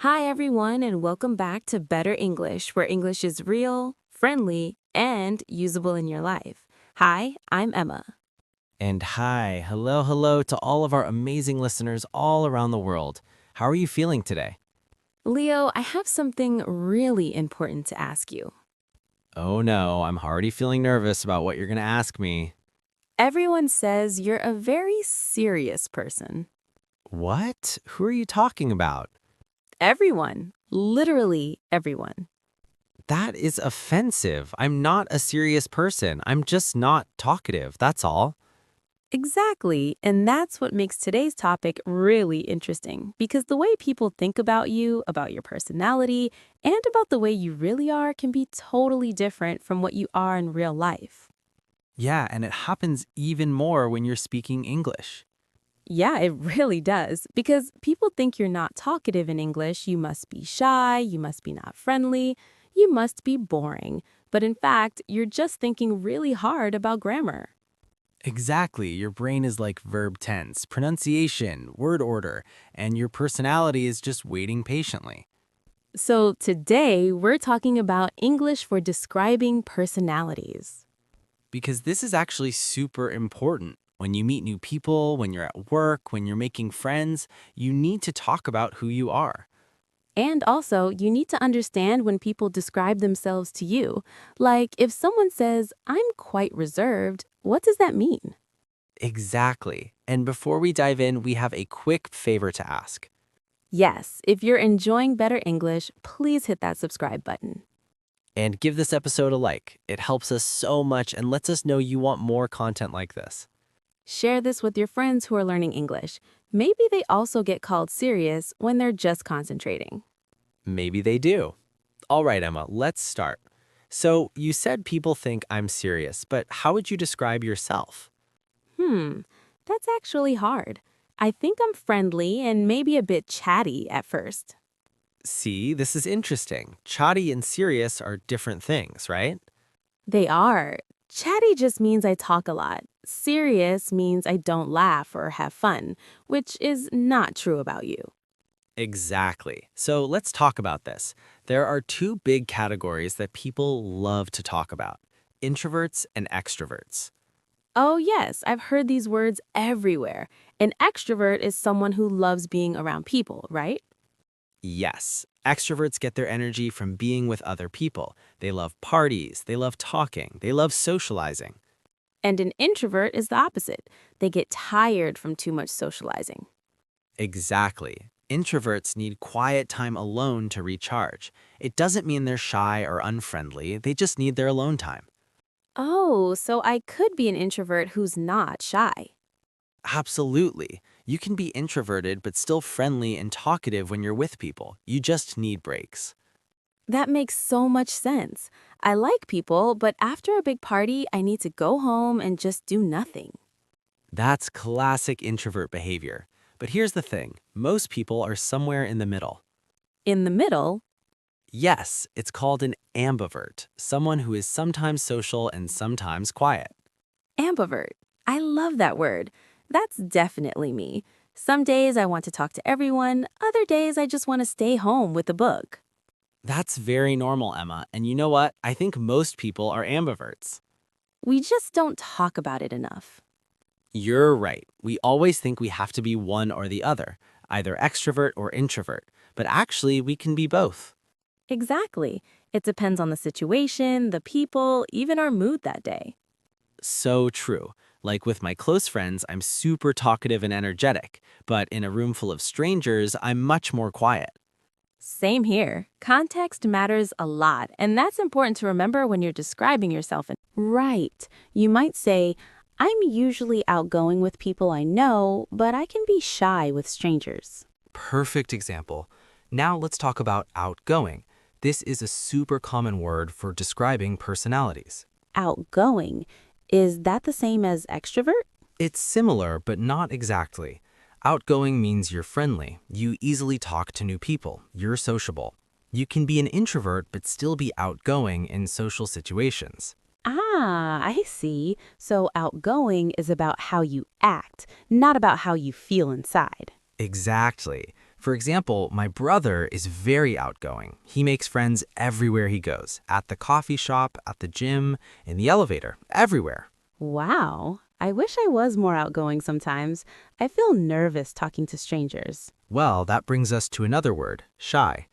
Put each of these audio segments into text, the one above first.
Hi, everyone, and welcome back to Better English, where English is real, friendly, and usable in your life. Hi, I'm Emma. And hi, hello to all of our amazing listeners all around the world. How are you feeling today? Leo, I have something really important to ask you. Oh no, I'm already feeling nervous about what you're going to ask me. Everyone says you're a very serious person. What? Who are you talking about? Everyone, literally everyone. That is offensive. I'm not a serious person. I'm just not talkative, that's all. Exactly, and that's what makes today's topic really interesting because the way people think about you, about your personality, and about the way you really are can be totally different from what you are in real life. Yeah, and it happens even more when you're speaking English. Yeah, it really does because people think you're not talkative in English. You must be shy, you must be not friendly, you must be boring. But in fact, you're just thinking really hard about grammar. Exactly. Your brain is like verb tense, pronunciation, word order, and your personality is just waiting patiently. So today, we're talking about English for describing personalities. Because this is actually super important. When you meet new people, when you're at work, when you're making friends, you need to talk about who you are. And also, you need to understand when people describe themselves to you. Like, if someone says, I'm quite reserved, what does that mean? Exactly. And before we dive in, we have a quick favor to ask. Yes, if you're enjoying Better English, please hit that subscribe button. And give this episode a like. It helps us so much and lets us know you want more content like this. Share this with your friends who are learning English. Maybe they also get called serious when they're just concentrating. Maybe they do. All right, Emma, let's start. So, you said people think I'm serious, but how would you describe yourself? Hmm, that's actually hard. I think I'm friendly and maybe a bit chatty at first. See, this is interesting. Chatty and serious are different things, right? They are. Chatty just means I talk a lot. Serious means I don't laugh or have fun, which is not true about you. Exactly. So let's talk about this. There are two big categories that people love to talk about: introverts and extroverts. Oh, yes, I've heard these words everywhere. An extrovert is someone who loves being around people, right? Yes, extroverts get their energy from being with other people. They love parties, they love talking, they love socializing. And an introvert is the opposite. They get tired from too much socializing. Exactly. Introverts need quiet time alone to recharge. It doesn't mean they're shy or unfriendly, they just need their alone time. Oh, so I could be an introvert who's not shy. Absolutely. You can be introverted but still friendly and talkative when you're with people. You just need breaks. That makes so much sense. I like people, but after a big party, I need to go home and just do nothing. That's classic introvert behavior. But here's the thing, most people are somewhere in the middle. In the middle, Yes, it's called an ambivert, someone who is sometimes social and sometimes quiet. ambivert. I love that word. That's definitely me. Some days I want to talk to everyone, other days I just want to stay home with a book. That's very normal, Emma. And you know what? I think most people are ambiverts. We just don't talk about it enough. You're right. We always think we have to be one or the other, either extrovert or introvert. But actually, we can be both. Exactly. It depends on the situation, the people, even our mood that day. So true. Like with my close friends, I'm super talkative and energetic, but in a room full of strangers, I'm much more quiet. Same here. Context matters a lot, and that's important to remember when you're describing yourself. Right. You might say, I'm usually outgoing with people I know, but I can be shy with strangers. Perfect example. Now let's talk about outgoing. This is a super common word for describing personalities. Outgoing. Is that the same as extrovert? It's similar, but not exactly. Outgoing means you're friendly. You easily talk to new people. You're sociable. You can be an introvert, but still be outgoing in social situations. Ah, I see. So outgoing is about how you act, not about how you feel inside. Exactly. For example, my brother is very outgoing. He makes friends everywhere he goes, at the coffee shop, at the gym, in the elevator, everywhere. Wow, I wish I was more outgoing sometimes. I feel nervous talking to strangers. Well, that brings us to another word, shy.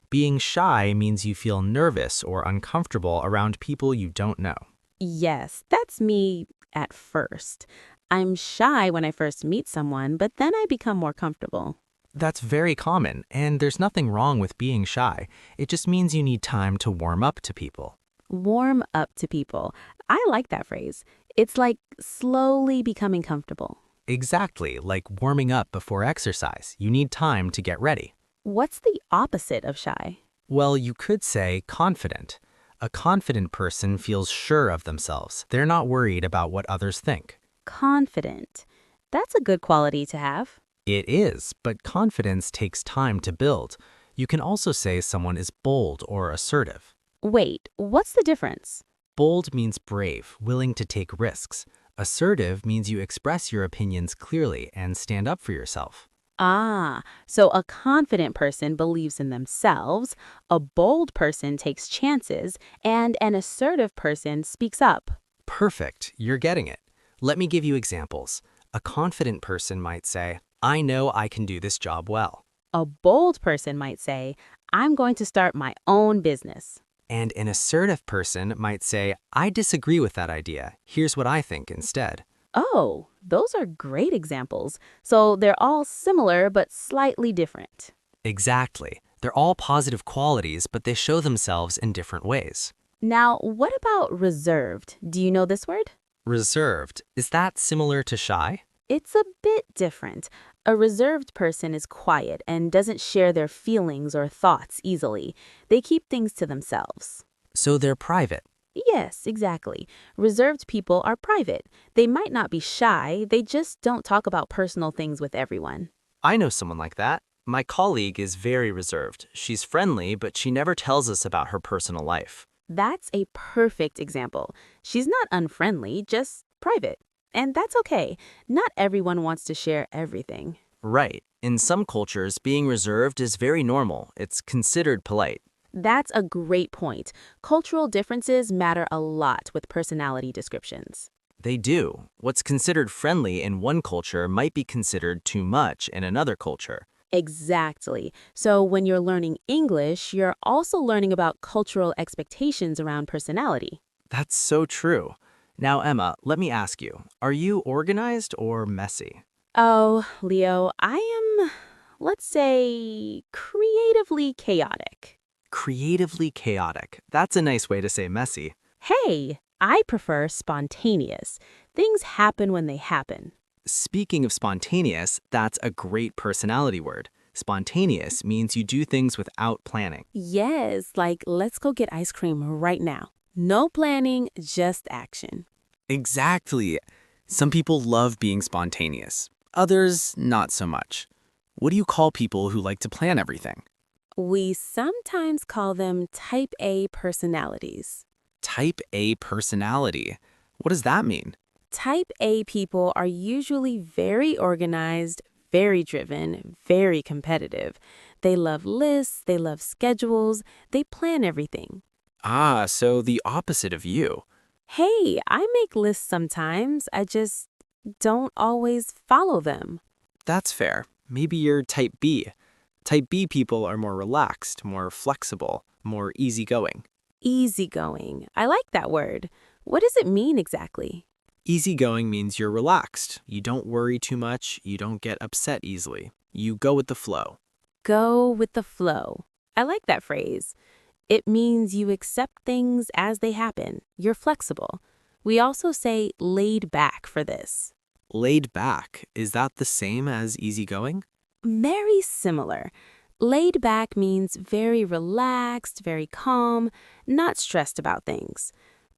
Being shy means you feel nervous or uncomfortable around people you don't know. Yes, that's me at first. I'm shy when I first meet someone, but then I become more comfortable. That's very common, and there's nothing wrong with being shy. It just means you need time to warm up to people. Warm up to people. I like that phrase. It's like slowly becoming comfortable. Exactly, like warming up before exercise. You need time to get ready. What's the opposite of shy? Well, you could say confident. A confident person feels sure of themselves. They're not worried about what others think. Confident. That's a good quality to have. It is, but confidence takes time to build. You can also say someone is bold or assertive. Wait, what's the difference? Bold means brave, willing to take risks. Assertive means you express your opinions clearly and stand up for yourself. Ah, so a confident person believes in themselves, a bold person takes chances, and an assertive person speaks up. Perfect, you're getting it. Let me give you examples. A confident person might say, I know I can do this job well. A bold person might say, I'm going to start my own business. And an assertive person might say, I disagree with that idea. Here's what I think instead. Oh, those are great examples. So they're all similar but slightly different. Exactly. They're all positive qualities, but they show themselves in different ways. Now, what about reserved? Do you know this word? Reserved. Is that similar to shy? It's a bit different. A reserved person is quiet and doesn't share their feelings or thoughts easily. They keep things to themselves. So they're private. Yes, exactly. Reserved people are private. They might not be shy, they just don't talk about personal things with everyone. I know someone like that. My colleague is very reserved. She's friendly, but she never tells us about her personal life. That's a perfect example. She's not unfriendly, just private. And that's okay. Not everyone wants to share everything. Right. In some cultures, being reserved is very normal. It's considered polite. That's a great point. Cultural differences matter a lot with personality descriptions. They do. What's considered friendly in one culture might be considered too much in another culture. Exactly. So when you're learning English, you're also learning about cultural expectations around personality. That's so true. Now, Emma, let me ask you, are you organized or messy? Oh, Leo, I am, let's say, creatively chaotic. Creatively chaotic. That's a nice way to say messy. Hey, I prefer spontaneous. Things happen when they happen. Speaking of spontaneous, that's a great personality word. Spontaneous means you do things without planning. Yes, like let's go get ice cream right now. No planning, just action. Exactly. Some people love being spontaneous. Others, not so much. What do you call people who like to plan everything? We sometimes call them type A personalities. Type A personality. What does that mean? Type A people are usually very organized, very driven, very competitive. They love lists, they love schedules, they plan everything. Ah, so the opposite of you. Hey, I make lists sometimes, I just don't always follow them. That's fair. Maybe you're type B. Type B people are more relaxed, more flexible, more easygoing. Easygoing. I like that word. What does it mean exactly? Easygoing means you're relaxed. You don't worry too much. You don't get upset easily. You go with the flow. Go with the flow. I like that phrase. It means you accept things as they happen. You're flexible. We also say laid back for this. Laid back, is that the same as easygoing? Very similar. Laid back means very relaxed, very calm, not stressed about things.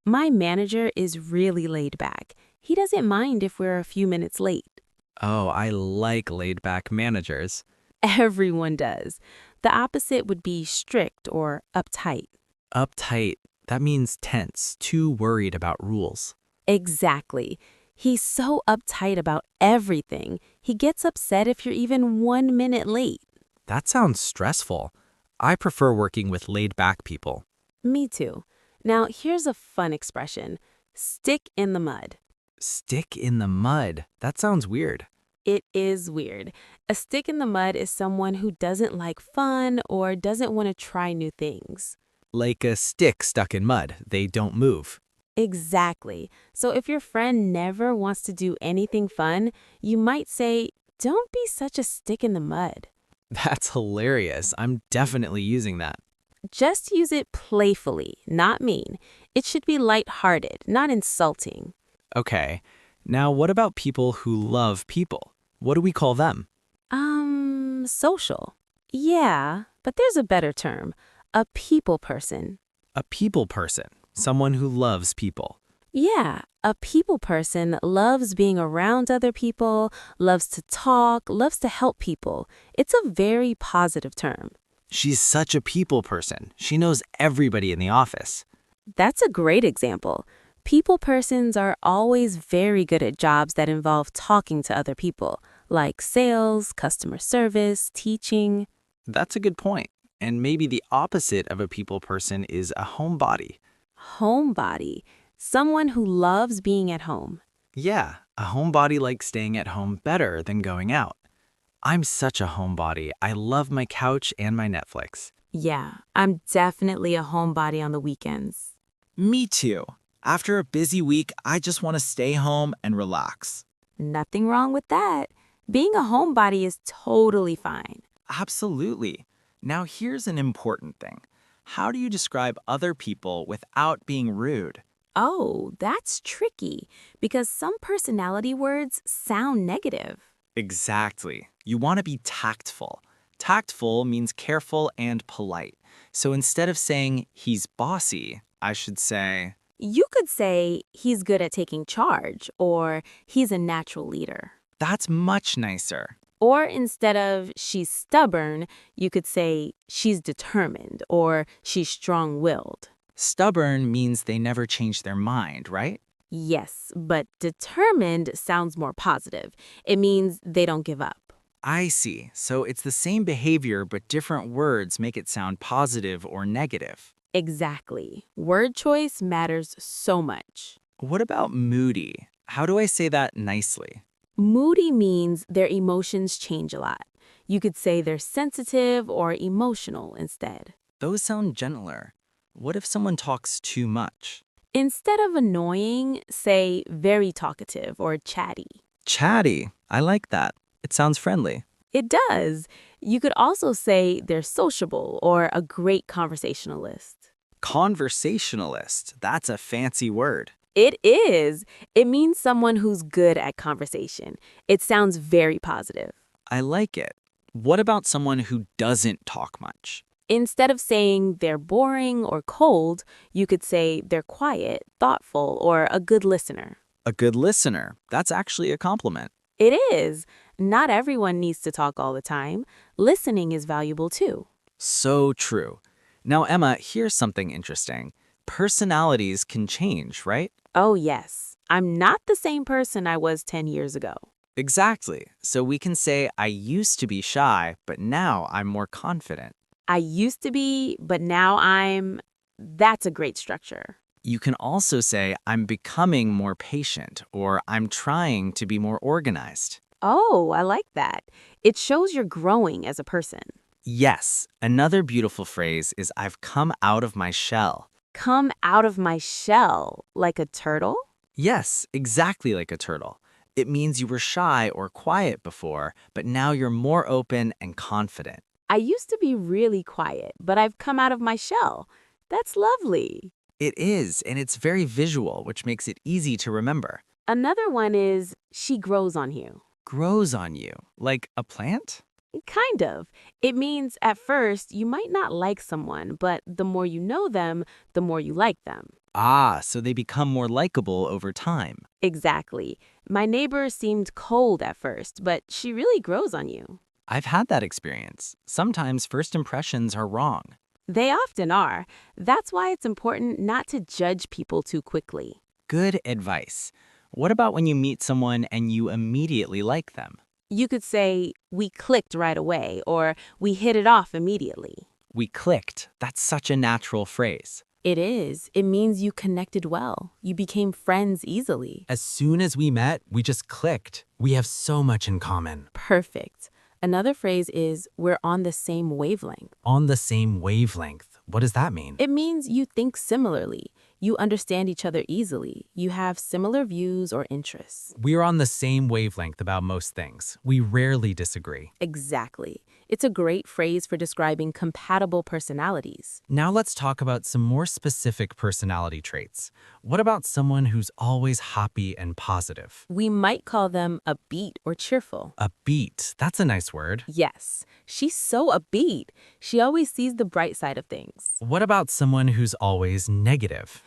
My manager is really laid back. He doesn't mind if we're a few minutes late. Oh, I like laid back managers. Everyone does. The opposite would be strict or uptight. Uptight, that means tense, too worried about rules. Exactly. He's so uptight about everything. He gets upset if you're even 1 minute late. That sounds stressful. I prefer working with laid-back people. Me too. Now, here's a fun expression. Stick in the mud. Stick in the mud. That sounds weird. It is weird. A stick in the mud is someone who doesn't like fun or doesn't want to try new things. Like a stick stuck in mud. They don't move. Exactly. So if your friend never wants to do anything fun, you might say, "Don't be such a stick in the mud." That's hilarious. I'm definitely using that. Just use it playfully, not mean. It should be lighthearted, not insulting. Okay. Now, what about people who love people? What do we call them? Social. Yeah, but there's a better term. A people person. A people person. Someone who loves people. Yeah, a people person loves being around other people, loves to talk, loves to help people. It's a very positive term. She's such a people person. She knows everybody in the office. That's a great example. People persons are always very good at jobs that involve talking to other people, like sales, customer service, teaching. That's a good point. And maybe the opposite of a people person is a homebody. Homebody, someone who loves being at home. Yeah, a homebody likes staying at home better than going out. I'm such a homebody. I love my couch and my Netflix. Yeah, I'm definitely a homebody on the weekends. Me too. After a busy week, I just want to stay home and relax. Nothing wrong with that. Being a homebody is totally fine. Absolutely. Now here's an important thing. How do you describe other people without being rude? Oh, that's tricky because some personality words sound negative. Exactly. You want to be tactful. Tactful means careful and polite. So instead of saying he's bossy, I should say, You could say he's good at taking charge or he's a natural leader. that's much nicer. Or instead of she's stubborn, you could say she's determined or she's strong-willed. Stubborn means they never change their mind, right? Yes, but determined sounds more positive. It means they don't give up. I see. So it's the same behavior, but different words make it sound positive or negative. Exactly. Word choice matters so much. What about moody? How do I say that nicely? Moody means their emotions change a lot. You could say they're sensitive or emotional instead. Those sound gentler. What if someone talks too much? Instead of annoying, say very talkative or chatty. Chatty. I like that. It sounds friendly. It does. You could also say they're sociable or a great conversationalist. Conversationalist. That's a fancy word. It is. It means someone who's good at conversation. It sounds very positive. I like it. What about someone who doesn't talk much? Instead of saying they're boring or cold, you could say they're quiet, thoughtful, or a good listener. A good listener. That's actually a compliment. It is. Not everyone needs to talk all the time. Listening is valuable too. So true. Now, Emma, here's something interesting. Personalities can change, right? Oh, yes. I'm not the same person I was 10 years ago. Exactly. So we can say, I used to be shy, but now I'm more confident. I used to be, but now I'm... That's a great structure. You can also say, I'm becoming more patient, or I'm trying to be more organized. Oh, I like that. It shows you're growing as a person. Yes, another beautiful phrase is, I've come out of my shell. Come out of my shell, like a turtle? Yes, exactly like a turtle. It means you were shy or quiet before, but now you're more open and confident. I used to be really quiet, but I've come out of my shell. That's lovely. It is, and it's very visual, which makes it easy to remember. Another one is she grows on you. Grows on you, like a plant? Kind of. It means at first you might not like someone, but the more you know them, the more you like them. Ah, so they become more likable over time. Exactly. My neighbor seemed cold at first, but she really grows on you. I've had that experience. Sometimes first impressions are wrong. They often are. That's why it's important not to judge people too quickly. Good advice. What about when you meet someone and you immediately like them? You could say, we clicked right away, or we hit it off immediately. We clicked. That's such a natural phrase. It is. It means you connected well. You became friends easily. As soon as we met, we just clicked. We have so much in common. Perfect. Another phrase is, we're on the same wavelength. On the same wavelength. What does that mean? It means you think similarly. You understand each other easily. You have similar views or interests. We're on the same wavelength about most things. We rarely disagree. Exactly. It's a great phrase for describing compatible personalities. Now let's talk about some more specific personality traits. What about someone who's always happy and positive? We might call them upbeat or cheerful. Upbeat. That's a nice word. Yes, she's so upbeat. She always sees the bright side of things. What about someone who's always negative?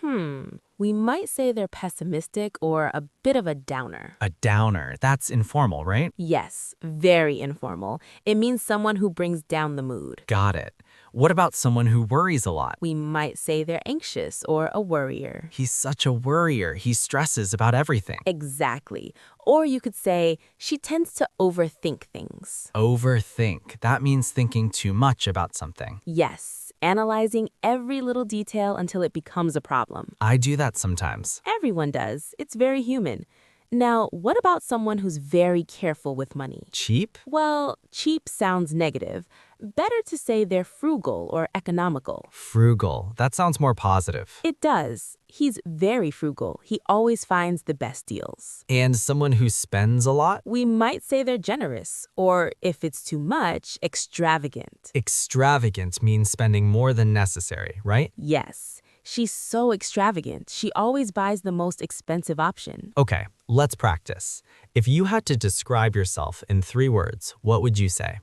We might say they're pessimistic or a bit of a downer. A downer. That's informal, right? Yes, very informal. It means someone who brings down the mood. Got it. What about someone who worries a lot? We might say they're anxious or a worrier. He's such a worrier. He stresses about everything. Exactly. Or you could say she tends to overthink things. Overthink. That means thinking too much about something. Yes, analyzing every little detail until it becomes a problem. I do that sometimes. Everyone does. It's very human. Now, what about someone who's very careful with money? Cheap? Well, cheap sounds negative. Better to say they're frugal or economical. Frugal. That sounds more positive. It does. He's very frugal. He always finds the best deals. And someone who spends a lot? We might say they're generous, or if it's too much, extravagant. Extravagant means spending more than necessary, right? Yes, she's so extravagant. She always buys the most expensive option. Okay, let's practice. If you had to describe yourself in 3 words, what would you say?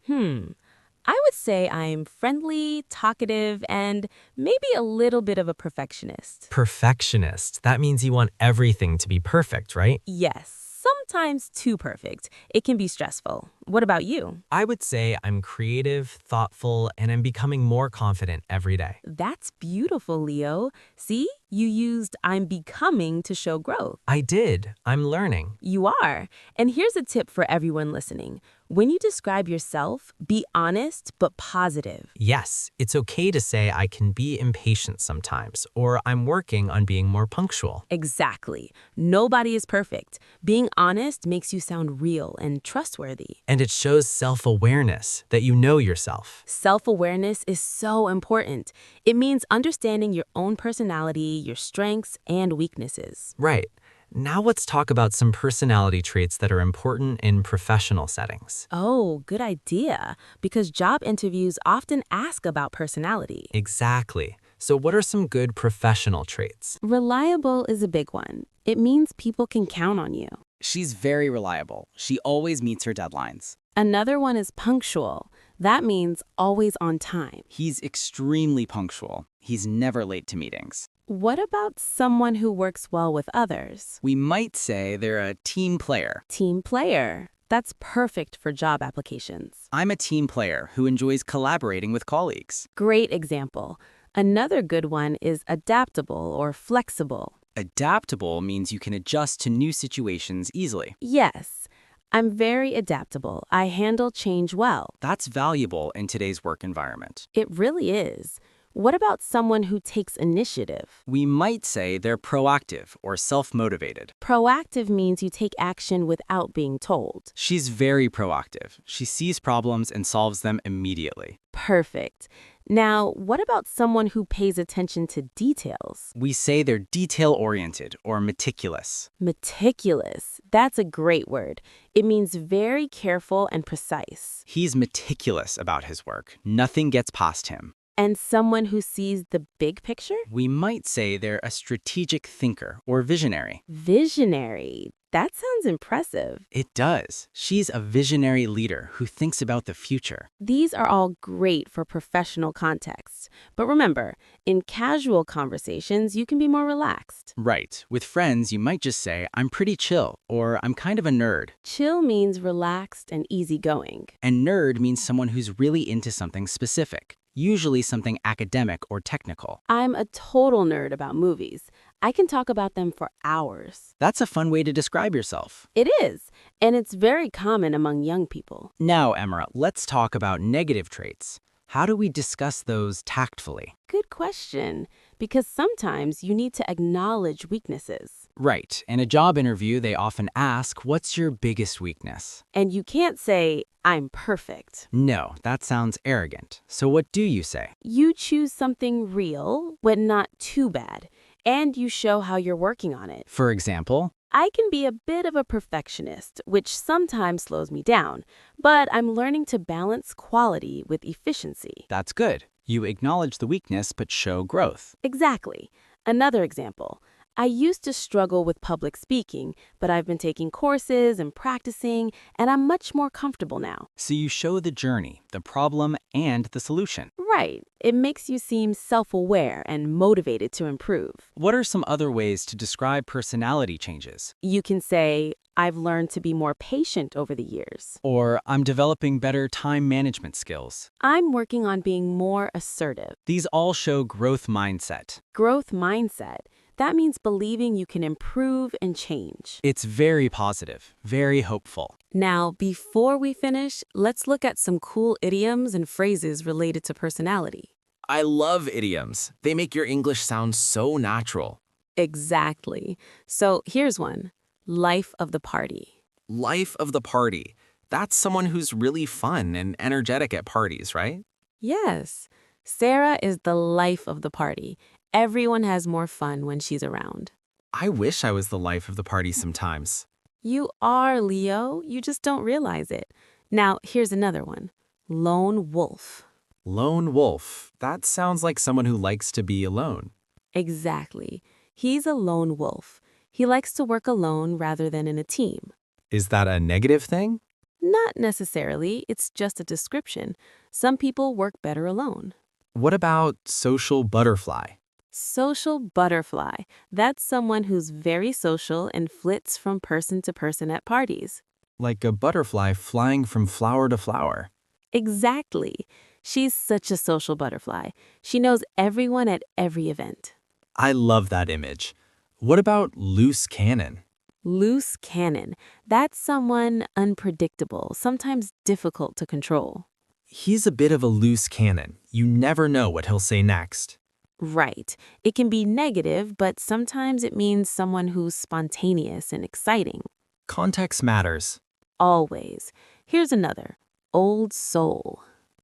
I would say I'm friendly, talkative, and maybe a little bit of a perfectionist. Perfectionist. That means you want everything to be perfect, right? Yes, sometimes too perfect. It can be stressful. What about you? I would say I'm creative, thoughtful, and I'm becoming more confident every day. That's beautiful, Leo. See, you used I'm becoming to show growth. I did. I'm learning. You are. And here's a tip for everyone listening. When you describe yourself, be honest but positive. Yes, it's okay to say I can be impatient sometimes, or I'm working on being more punctual. Exactly. Nobody is perfect. Being honest makes you sound real and trustworthy. And it shows self-awareness, that you know yourself. Self-awareness is so important. It means understanding your own personality, your strengths, and weaknesses. Right. Now let's talk about some personality traits that are important in professional settings. Oh, good idea. Because job interviews often ask about personality. Exactly. So what are some good professional traits? Reliable is a big one. It means people can count on you. She's very reliable. She always meets her deadlines. Another one is punctual. That means always on time. He's extremely punctual. He's never late to meetings. What about someone who works well with others? We might say they're a team player. Team player. That's perfect for job applications. I'm a team player who enjoys collaborating with colleagues. Great example. Another good one is adaptable or flexible. Adaptable means you can adjust to new situations easily. Yes, I'm very adaptable. I handle change well. That's valuable in today's work environment. It really is. What about someone who takes initiative? We might say they're proactive or self-motivated. Proactive means you take action without being told. She's very proactive. She sees problems and solves them immediately. Perfect. Now, what about someone who pays attention to details? We say they're detail-oriented or meticulous. Meticulous. That's a great word. It means very careful and precise. He's meticulous about his work. Nothing gets past him. And someone who sees the big picture? We might say they're a strategic thinker or visionary. Visionary. That sounds impressive. It does. She's a visionary leader who thinks about the future. These are all great for professional contexts. But remember, in casual conversations, you can be more relaxed. Right. With friends, you might just say, I'm pretty chill, or I'm kind of a nerd. Chill means relaxed and easygoing. And nerd means someone who's really into something specific, usually something academic or technical. I'm a total nerd about movies. I can talk about them for hours. That's a fun way to describe yourself. It is, and it's very common among young people. Now, Emma, let's talk about negative traits. How do we discuss those tactfully? Good question, because sometimes you need to acknowledge weaknesses. Right. In a job interview, they often ask, what's your biggest weakness? And you can't say, I'm perfect. No, that sounds arrogant. So what do you say? You choose something real, but not too bad, and you show how you're working on it. For example, I can be a bit of a perfectionist, which sometimes slows me down, but I'm learning to balance quality with efficiency. that's good. You acknowledge the weakness but show growth. Exactly. Another example. I used to struggle with public speaking, but I've been taking courses and practicing, and I'm much more comfortable now. So you show the journey, the problem, and the solution. Right. It makes you seem self-aware and motivated to improve. What are some other ways to describe personality changes? You can say, I've learned to be more patient over the years. Or I'm developing better time management skills. I'm working on being more assertive. These all show growth mindset. Growth mindset. That means believing you can improve and change. It's very positive, very hopeful. Now, before we finish, let's look at some cool idioms and phrases related to personality. I love idioms. They make your English sound so natural. Exactly. So here's one. Life of the party. Life of the party. That's someone who's really fun and energetic at parties, right? Yes. Sarah is the life of the party. Everyone has more fun when she's around. I wish I was the life of the party sometimes. You are, Leo. You just don't realize it. Now, here's another one. Lone wolf. Lone wolf. That sounds like someone who likes to be alone. Exactly. He's a lone wolf. He likes to work alone rather than in a team. Is that a negative thing? Not necessarily. It's just a description. Some people work better alone. What about social butterfly? Social butterfly. That's someone who's very social and flits from person to person at parties. Like a butterfly flying from flower to flower. Exactly. She's such a social butterfly. She knows everyone at every event. I love that image. What about loose cannon? Loose cannon. That's someone unpredictable, sometimes difficult to control. He's a bit of a loose cannon. You never know what he'll say next. Right. It can be negative, but sometimes it means someone who's spontaneous and exciting. Context matters. Always. Here's another. Old soul.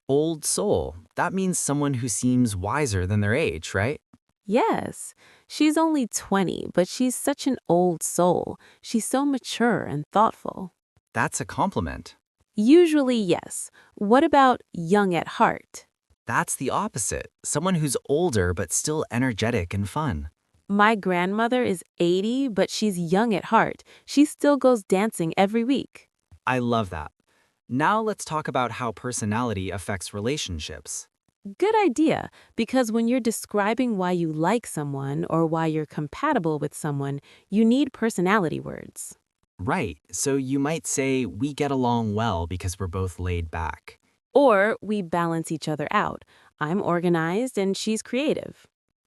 Old soul. That means someone who seems wiser than their age, right? Yes. She's only 20, but she's such an old soul. She's so mature and thoughtful. That's a compliment. Usually, yes. What about young at heart? That's the opposite. Someone who's older but still energetic and fun. My grandmother is 80, but she's young at heart. She still goes dancing every week. I love that. Now let's talk about how personality affects relationships. Good idea, because when you're describing why you like someone or why you're compatible with someone, you need personality words. Right, so you might say, we get along well because we're both laid back. Or we balance each other out. I'm organized and she's creative.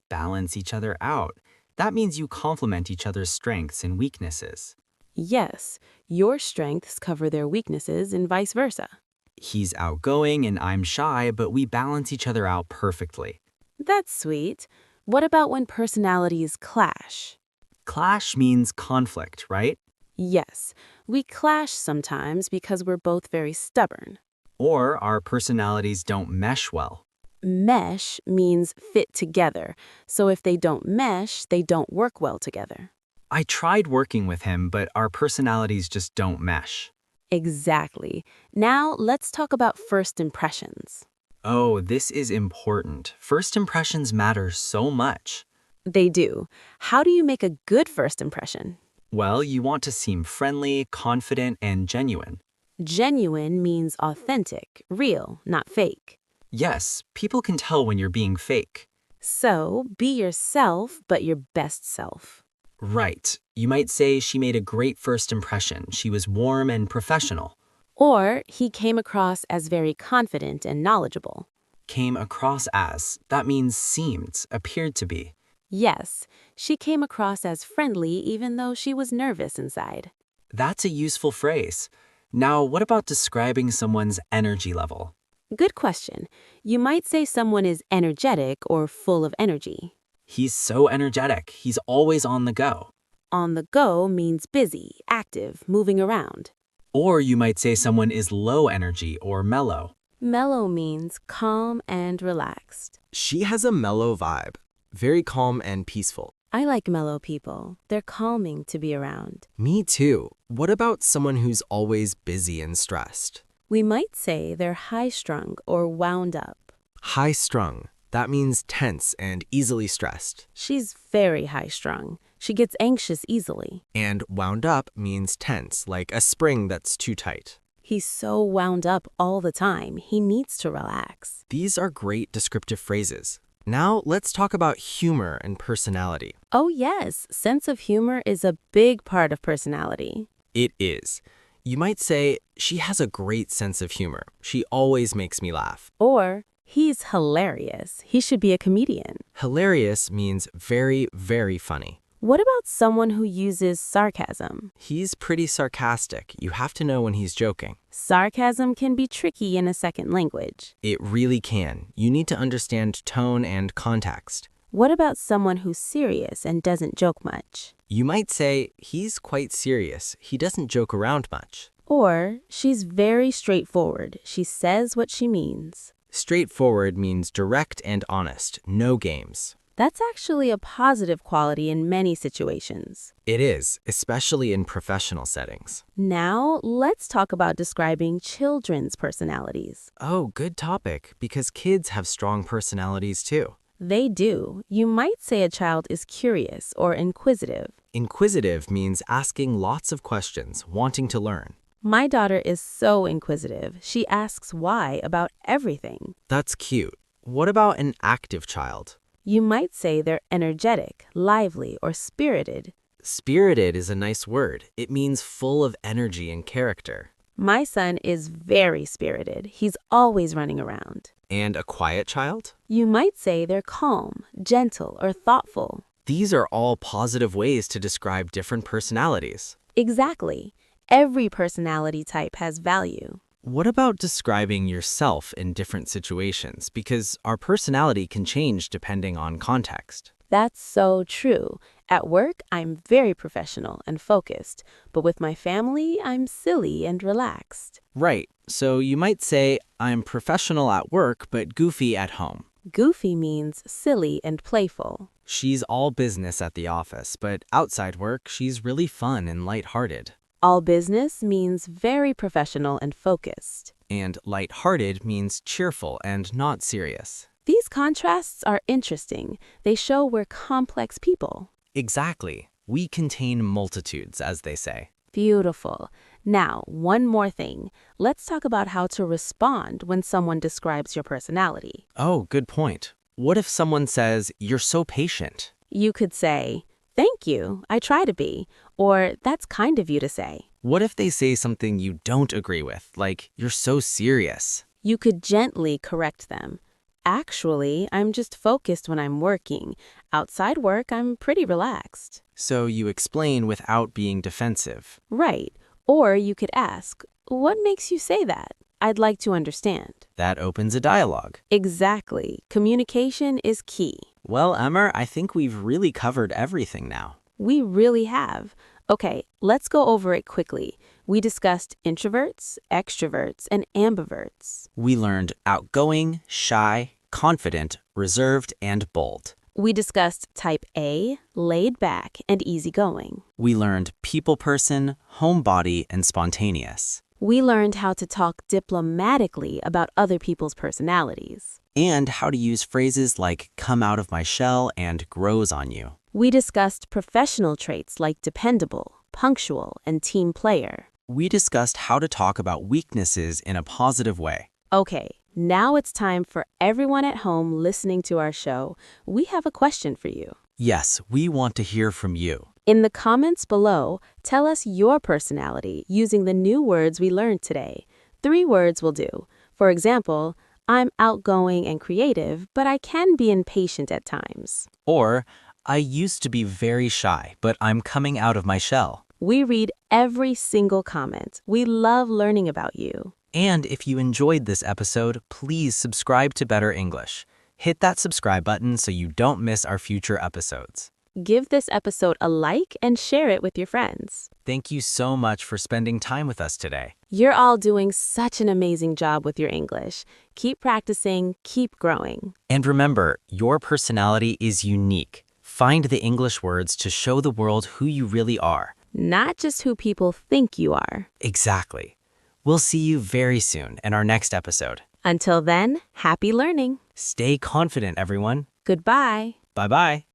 Balance each other out. That means you complement each other's strengths and weaknesses. Yes, your strengths cover their weaknesses and vice versa. He's outgoing and I'm shy, but we balance each other out perfectly. That's sweet. What about when personalities clash? Clash means conflict, right? Yes, we clash sometimes because we're both very stubborn. Or our personalities don't mesh well. Mesh means fit together, so if they don't mesh, they don't work well together. I tried working with him, but our personalities just don't mesh. Exactly. Now let's talk about first impressions. Oh, this is important. First impressions matter so much. They do. How do you make a good first impression? Well, you want to seem friendly, confident, and genuine. Genuine means authentic, real, not fake. Yes, people can tell when you're being fake. So, be yourself, but your best self. Right. You might say she made a great first impression. She was warm and professional. Or, he came across as very confident and knowledgeable. Came across as. That means seemed, appeared to be. Yes, she came across as friendly even though she was nervous inside. That's a useful phrase. Now, what about describing someone's energy level? Good question. You might say someone is energetic or full of energy. He's so energetic. He's always on the go. On the go means busy, active, moving around. Or you might say someone is low energy or mellow. Mellow means calm and relaxed. She has a mellow vibe, very calm and peaceful. I like mellow people. They're calming to be around. Me too. What about someone who's always busy and stressed? We might say they're high-strung or wound up. High-strung. That means tense and easily stressed. She's very high-strung. She gets anxious easily. And wound up means tense, like a spring that's too tight. He's so wound up all the time, he needs to relax. These are great descriptive phrases. Now let's talk about humor and personality. Oh yes, sense of humor is a big part of personality. It is. You might say, she has a great sense of humor. She always makes me laugh. Or, he's hilarious. He should be a comedian. Hilarious means very, very funny. What about someone who uses sarcasm? He's pretty sarcastic. You have to know when he's joking. Sarcasm can be tricky in a second language. It really can. You need to understand tone and context. What about someone who's serious and doesn't joke much? You might say, he's quite serious. He doesn't joke around much. Or, she's very straightforward. She says what she means. Straightforward means direct and honest, no games. That's actually a positive quality in many situations. It is, especially in professional settings. Now, let's talk about describing children's personalities. Oh, good topic, because kids have strong personalities too. They do. You might say a child is curious or inquisitive. Inquisitive means asking lots of questions, wanting to learn. My daughter is so inquisitive. She asks why about everything. That's cute. What about an active child? You might say they're energetic, lively, or spirited. Spirited is a nice word. It means full of energy and character. My son is very spirited. He's always running around. And a quiet child? You might say they're calm, gentle, or thoughtful. These are all positive ways to describe different personalities. Exactly. Every personality type has value. What about describing yourself in different situations? Because our personality can change depending on context. That's so true. At work, I'm very professional and focused, but with my family, I'm silly and relaxed. Right. So you might say, I'm professional at work, but goofy at home. Goofy means silly and playful. She's all business at the office, but outside work, she's really fun and lighthearted. All business means very professional and focused. And lighthearted means cheerful and not serious. These contrasts are interesting. They show we're complex people. Exactly. We contain multitudes, as they say. Beautiful. Now, one more thing. Let's talk about how to respond when someone describes your personality. Oh, good point. What if someone says, you're so patient? You could say, thank you, I try to be, or that's kind of you to say. What if they say something you don't agree with, like, you're so serious? You could gently correct them. Actually, I'm just focused when I'm working. Outside work, I'm pretty relaxed. So you explain without being defensive. Right. Or you could ask, what makes you say that? I'd like to understand. That opens a dialogue. Exactly. Communication is key. Well, Emmer, I think we've really covered everything now. We really have. Okay, let's go over it quickly. We discussed introverts, extroverts, and ambiverts. We learned outgoing, shy, confident, reserved, and bold. We discussed type A, laid back, and easygoing. We learned people person, homebody, and spontaneous. We learned how to talk diplomatically about other people's personalities. And how to use phrases like come out of my shell and grows on you. We discussed professional traits like dependable, punctual, and team player. We discussed how to talk about weaknesses in a positive way. Okay, now it's time for everyone at home listening to our show. We have a question for you. Yes, we want to hear from you. In the comments below, tell us your personality using the new words we learned today. 3 words will do. For example, I'm outgoing and creative, but I can be impatient at times. Or, I used to be very shy, but I'm coming out of my shell. We read every single comment. We love learning about you. And if you enjoyed this episode, please subscribe to Better English. Hit that subscribe button so you don't miss our future episodes. Give this episode a like and share it with your friends. Thank you so much for spending time with us today. You're all doing such an amazing job with your English. Keep practicing, keep growing. And remember, your personality is unique. Find the English words to show the world who you really are. Not just who people think you are. Exactly. We'll see you very soon in our next episode. Until then, happy learning. Stay confident, everyone. Goodbye. Bye-bye.